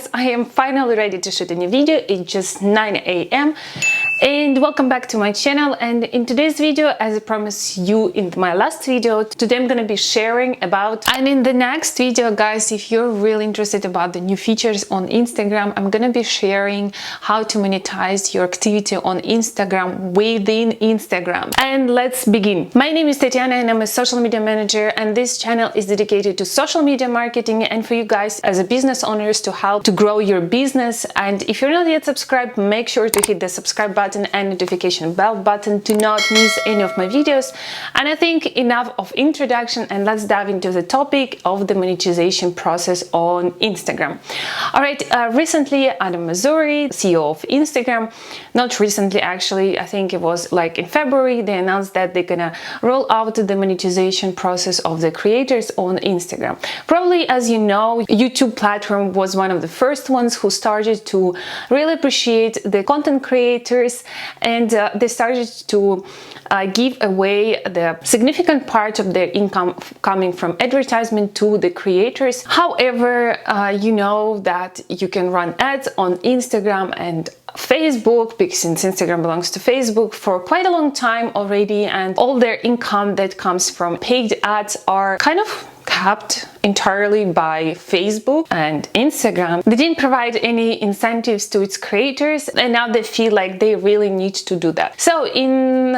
guys, I am finally ready to shoot a new video. It's just 9 a.m. and welcome back to my channel. And in today's video, as I promised you in my last video, today I'm gonna be sharing about, and in the next video guys, if you're really interested about the new features on Instagram, I'm gonna be sharing how to monetize your activity on Instagram within Instagram. And let's begin. My name is Tatiana and I'm a social media manager, and this channel is dedicated to social media marketing and for you guys as a business owners to help to grow your business. And if you're not yet subscribed, make sure to hit the subscribe button and notification bell button to not miss any of my videos. And I think enough of introduction, and let's dive into the topic of the monetization process on Instagram. All right, recently Adam Mosseri, CEO of Instagram, not recently actually, I think it was like in February, they announced that they're gonna roll out the monetization process of the creators on Instagram. Probably, as you know, YouTube platform was one of the first ones who started to really appreciate the content creators, and they started to give away the significant part of their income coming from advertisement to the creators. However, you know that you can run ads on Instagram and Facebook, because since Instagram belongs to Facebook for quite a long time already, and all their income that comes from paid ads are kind of capped entirely by Facebook and Instagram. They didn't provide any incentives to its creators, and now they feel like they really need to do that. So in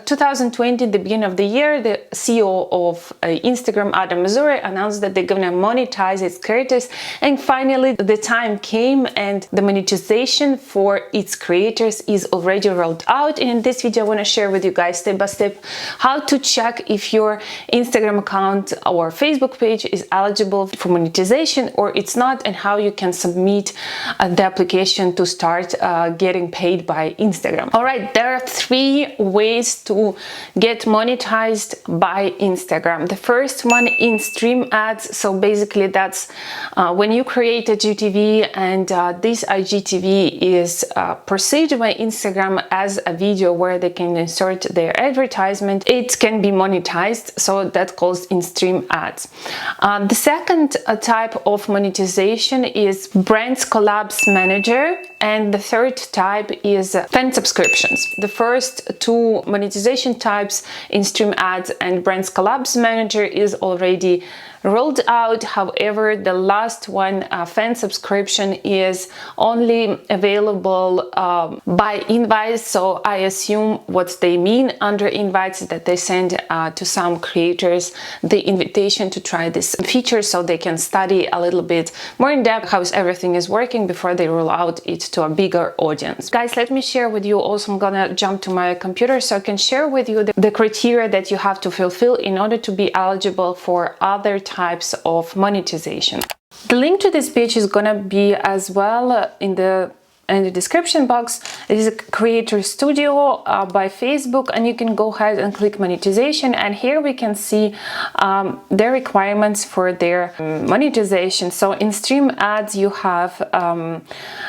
2020, the beginning of the year, the CEO of Instagram, Adam Mosseri, announced that they're gonna monetize its creators, and finally the time came and the monetization for its creators is already rolled out. And in this video I want to share with you guys step by step how to check if your Instagram account or Facebook page is eligible for monetization or it's not, and how you can submit the application to start getting paid by Instagram. All right, there are three ways to get monetized by Instagram. The first one in stream ads. So basically that's when you create a GTV and this IGTV is perceived by Instagram as a video where they can insert their advertisement, it can be monetized. So that calls in stream ads. The second type of monetization is brands collabs manager, and the third type is fan subscriptions. The first two monetization types in stream ads and brands collabs manager is already rolled out. However, the last one, fan subscription, is only available by invites. So I assume what they mean under invites is that they send to some creators the invitation to try this feature so they can study a little bit more in depth how everything is working before they roll out it to a bigger audience. Guys, let me share with you also, I'm gonna jump to my computer so I can share with you the criteria that you have to fulfill in order to be eligible for other types of monetization. The link to this page is gonna be as well in the description box. It is a creator studio by Facebook, and you can go ahead and click monetization, and here we can see their requirements for their monetization. So in stream ads you have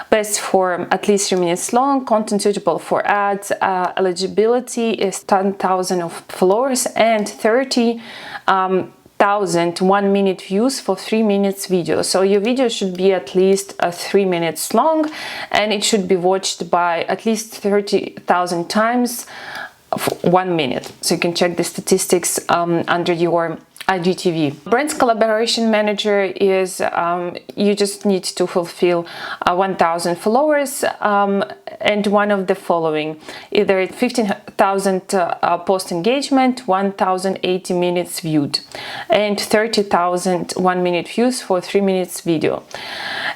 best for at least 3 minutes long, content suitable for ads, eligibility is 10,000 of followers and 30,000 1-minute views for 3 minutes video. So your video should be at least 3 minutes long, and it should be watched by at least 30,000 times for 1 minute. So you can check the statistics under your IGTV. Brands collaboration manager is you just need to fulfill 1,000 followers and one of the following: either 15,000 post engagement, 1,080 minutes viewed, and 30,000 1-minute views for 3 minutes video.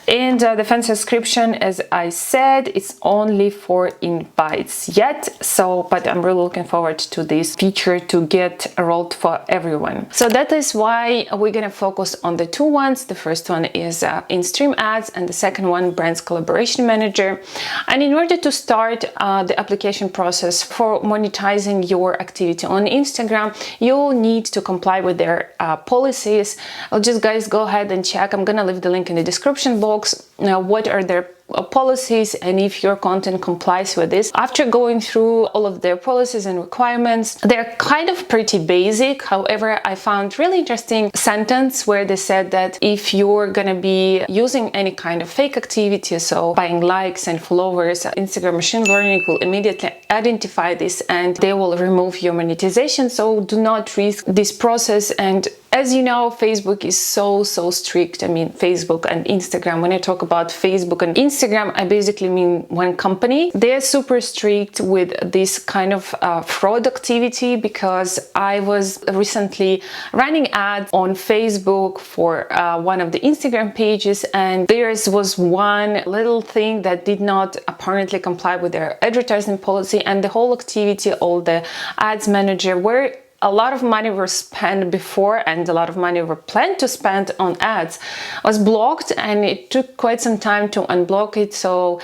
And the fan subscription, as I said, it's only for invites yet. So, but I'm really looking forward to this feature to get rolled for everyone. So that is why we're gonna focus on the two ones. The first one is in stream ads, and the second one, brands collaboration manager. And in order to start the application process for monetizing your activity on Instagram, you'll need to comply with their policies. I'll just guys go ahead and check. I'm gonna leave the link in the description box. what are their policies and if your content complies with this. After going through all of their policies and requirements, they're kind of pretty basic. However, I found really interesting sentence where they said that if you're gonna be using any kind of fake activity, so buying likes and followers, Instagram machine learning will immediately identify this and they will remove your monetization. So do not risk this process. And as you know, Facebook is so strict. I mean, Facebook and Instagram. When I talk about Facebook and Instagram, I basically mean one company. They're super strict with this kind of fraud activity, because I was recently running ads on Facebook for one of the Instagram pages, and there was one little thing that did not apparently comply with their advertising policy, and the whole activity, all the ads manager, where a lot of money were spent before and a lot of money were planned to spend on ads, was blocked, and it took quite some time to unblock it. So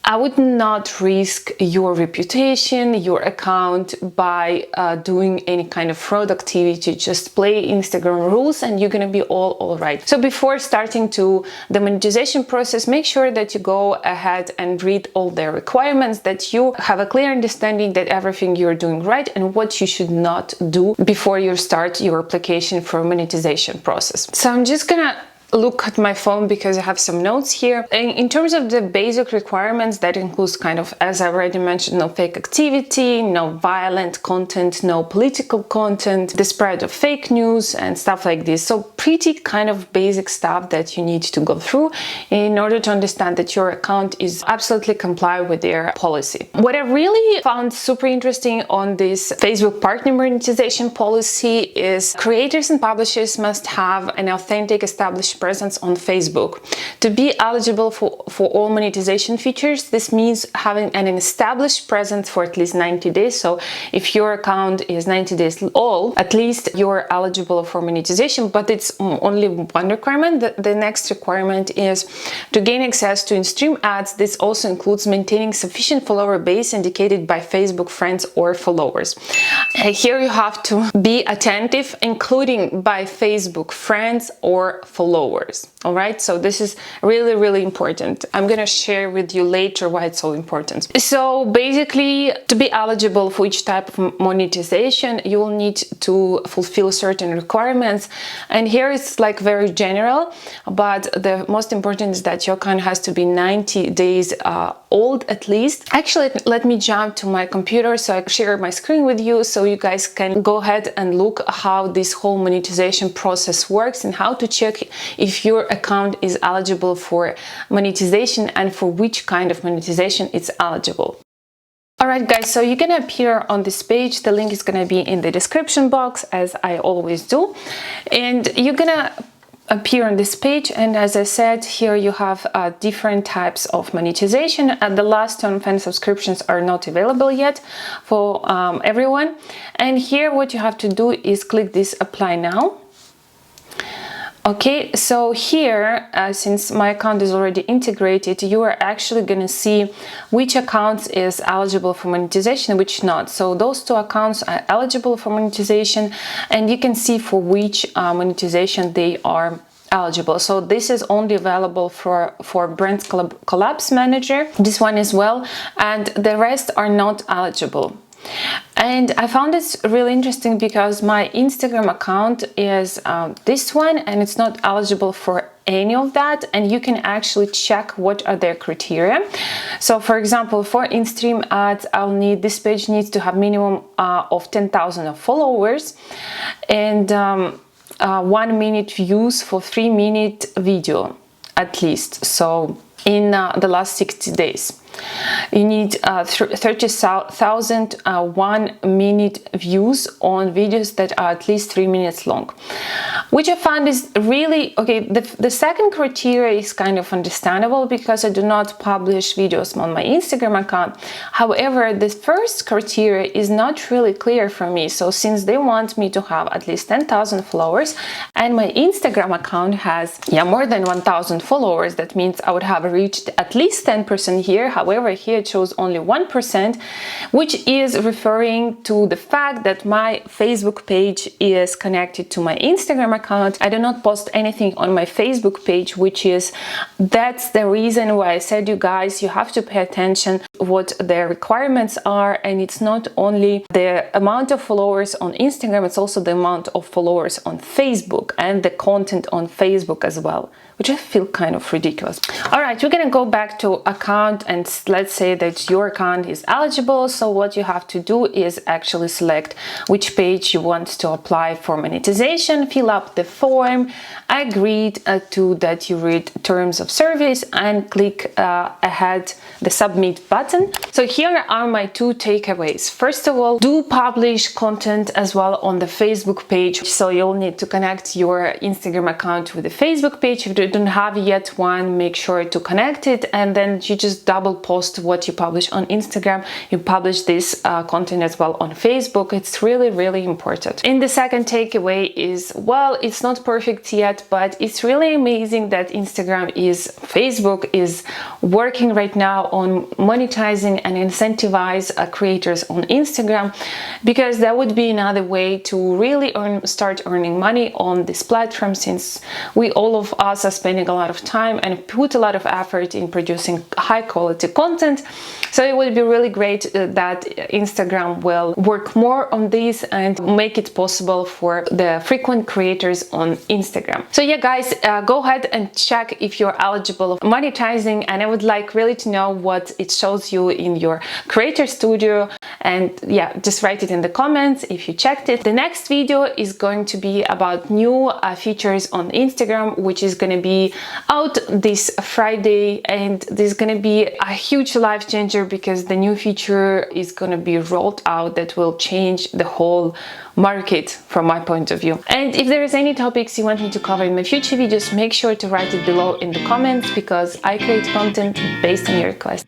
I would not risk your reputation, your account by doing any kind of fraud activity. Just play Instagram rules and you're gonna be all right. So before starting to the monetization process, make sure that you go ahead and read all their requirements, that you have a clear understanding that everything you're doing right and what you should not do before you start your application for monetization process. So I'm just gonna look at my phone because I have some notes here. In terms of the basic requirements, that includes kind of, as I already mentioned, no fake activity, no violent content, no political content, the spread of fake news and stuff like this. So pretty kind of basic stuff that you need to go through in order to understand that your account is absolutely comply with their policy. What I really found super interesting on this Facebook partner monetization policy is creators and publishers must have an authentic established presence on Facebook. To be eligible for all monetization features, this means having an established presence for at least 90 days. So if your account is 90 days old, at least you're eligible for monetization, but it's only one requirement. The next requirement is to gain access to in-stream ads. This also includes maintaining sufficient follower base indicated by Facebook friends or followers. Here you have to be attentive, including by Facebook friends or followers. All right, so this is really important. I'm gonna share with you later why it's so important. So basically, to be eligible for each type of monetization, you will need to fulfill certain requirements, and here it's like very general, but the most important is that your account has to be 90 days old at least. Actually, let me jump to my computer so I can share my screen with you so you guys can go ahead and look how this whole monetization process works and how to check if your account is eligible for monetization and for which kind of monetization it's eligible. Alright guys, so you're gonna appear on this page. The link is gonna be in the description box, as I always do, and you're gonna appear on this page. And as I said, here you have different types of monetization, and the last term fan subscriptions are not available yet for everyone. And here what you have to do is click this apply now. Okay, so here, since my account is already integrated, you are actually going to see which accounts is eligible for monetization, which not. So those two accounts are eligible for monetization, and you can see for which monetization they are eligible. So this is only available for Brand Collabs Manager, this one as well, and the rest are not eligible. And I found this really interesting because my Instagram account is this one, and it's not eligible for any of that, and you can actually check what are their criteria. So for example, for in-stream ads, this page needs to have minimum of 10,000 followers and 1 minute views for 3-minute video at least, so in the last 60 days. You need 30,000 1-minute views on videos that are at least 3 minutes long, which I find is really okay. The second criteria is kind of understandable because I do not publish videos on my Instagram account. However, the first criteria is not really clear for me. So since they want me to have at least 10,000 followers and my Instagram account has more than 1,000 followers, that means I would have reached at least 10% here. However, However, here it shows only 1%, which is referring to the fact that my Facebook page is connected to my Instagram account. I do not post anything on my Facebook page, that's the reason why I said, you guys, you have to pay attention what the requirements are, and it's not only the amount of followers on Instagram, it's also the amount of followers on Facebook and the content on Facebook as well, which I feel kind of ridiculous. All right, we're gonna go back to account, and let's say that your account is eligible. So what you have to do is actually select which page you want to apply for monetization, fill up the form, agreed to that you read terms of service, and click ahead the submit button. So here are my 2 takeaways. First of all, do publish content as well on the Facebook page. So you'll need to connect your Instagram account with the Facebook page. If you don't have yet one, make sure to connect it, and then you just double post what you publish on Instagram. You publish this content as well on Facebook. It's really important. And the second takeaway is, well, it's not perfect yet, but it's really amazing that Facebook is working right now on monetizing and incentivize creators on Instagram, because that would be another way to really start earning money on this platform, since all of us are spending a lot of time and put a lot of effort in producing high quality content. So it would be really great that Instagram will work more on this and make it possible for the frequent creators on Instagram. So yeah, guys, go ahead and check if you're eligible for monetizing, and I would like really to know what it shows you in your Creator Studio. And yeah, just write it in the comments if you checked it. The next video is going to be about new features on Instagram, which is going to be out this Friday, and this is going to be a huge life changer, because the new feature is going to be rolled out that will change the whole market from my point of view. And if there is any topics you want me to cover in my future videos, make sure to write it below in the comments, because I create content based on your request.